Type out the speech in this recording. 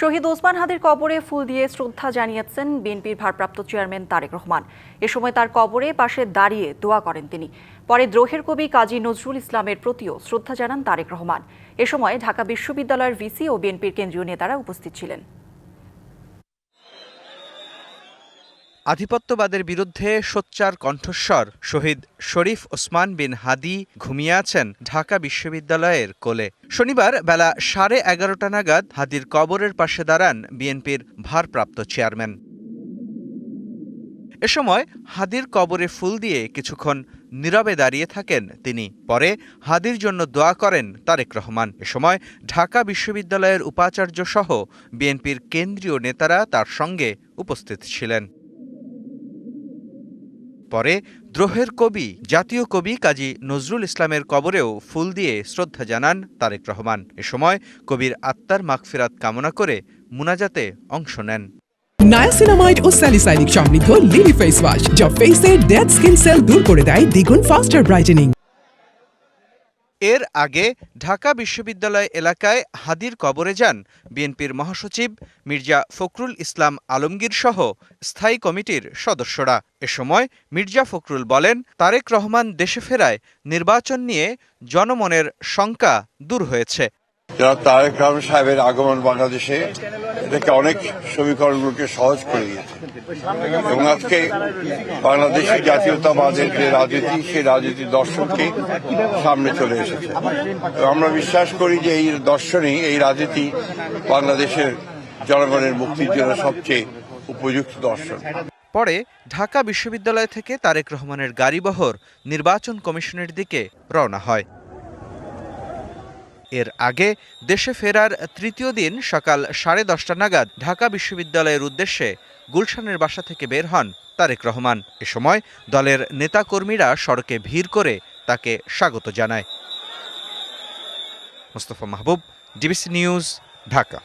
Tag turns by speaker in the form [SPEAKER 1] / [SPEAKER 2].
[SPEAKER 1] শহীদ ওসমান হাদির কবরে ফুল দিয়ে শ্রদ্ধা জানিয়েছেন বিএনপির ভারপ্রাপ্ত চেয়ারম্যান তারেক রহমান। এ সময় তার কবরে পাশে দাঁড়িয়ে দোয়া করেন তিনি। পরে দ্রোহের কবি কাজী নজরুল ইসলামের প্রতিও শ্রদ্ধা জানান তারেক রহমান। এ সময় ঢাকা বিশ্ববিদ্যালয়ের ভিসি ও বিএনপির কেন্দ্রীয় নেতারা উপস্থিত ছিলেন।
[SPEAKER 2] আধিপত্যবাদের বিরুদ্ধে সোচ্চার কণ্ঠস্বর শহীদ শরীফ ওসমান বিন হাদি ঘুমিয়ে আছেন ঢাকা বিশ্ববিদ্যালয়ের কোলে। শনিবার বেলা 11:30 নাগাদ হাদির কবরের পাশে দাঁড়ান বিএনপির ভারপ্রাপ্ত চেয়ারম্যান। এ সময় হাদির কবরে ফুল দিয়ে কিছুক্ষণ নীরবে দাঁড়িয়ে থাকেন তিনি। পরে হাদির জন্য দোয়া করেন তারেক রহমান। এ সময় ঢাকা বিশ্ববিদ্যালয়ের উপাচার্য সহ বিএনপির কেন্দ্রীয় নেতারা তার সঙ্গে উপস্থিত ছিলেন। পরে দ্রোহের কবি জাতীয় কবি কাজী নজরুল ইসলামের কবরেও ফুল দিয়ে শ্রদ্ধা জানান তারেক রহমান। এ সময় কবির আত্মার মাগফিরাত কামনা করে মুনাজাতে অংশ নেন।
[SPEAKER 3] নায়াসিনামাইড ও স্যালিসাইলিক সমৃদ্ধ লিলি ফেস ওয়াশ, যা ফেসের ডেড স্কিন সেল দূর করে দেয় দ্বিগুণ ফাস্টার ব্রাইটেনিং।
[SPEAKER 2] এর আগে ঢাকা বিশ্ববিদ্যালয় এলাকায় হাদির কবরে যান বিএনপির মহাসচিব মির্জা ফখরুল ইসলাম আলমগীর সহ স্থায়ী কমিটির সদস্যরা। এ সময় মির্জা ফখরুল বলেন, তারেক রহমান দেশে ফেরায় নির্বাচন নিয়ে জনমনের শঙ্কা দূর হয়েছে।
[SPEAKER 4] তারেক রহমান সাহেবের আগমন বাংলাদেশে এটাকে অনেক সমীকরণগুলোকে সহজ করে দিয়েছে এবং আজকে বাংলাদেশের জাতীয়তাবাদের যে রাজনীতি, সেই রাজনীতির দর্শনকে সামনে চলে এসেছে। আমরা বিশ্বাস করি যে এই দর্শনই, এই রাজনীতি বাংলাদেশের জনগণের মুক্তির জন্য সবচেয়ে উপযুক্ত দর্শন।
[SPEAKER 2] পরে ঢাকা বিশ্ববিদ্যালয় থেকে তারেক রহমানের গাড়িবহর নির্বাচন কমিশনের দিকে রওনা হয়। এর আগে দেশে ফেরার তৃতীয় দিন সকাল 10:30 নাগাদ ঢাকা বিশ্ববিদ্যালয়ের উদ্দেশ্যে গুলশানের বাসা থেকে বের হন তারেক রহমান। এ সময় দলের নেতাকর্মীরা সড়কে ভিড় করে তাকে স্বাগত জানায়। মোস্তফা মাহবুব, ডিবিসি নিউজ, ঢাকা।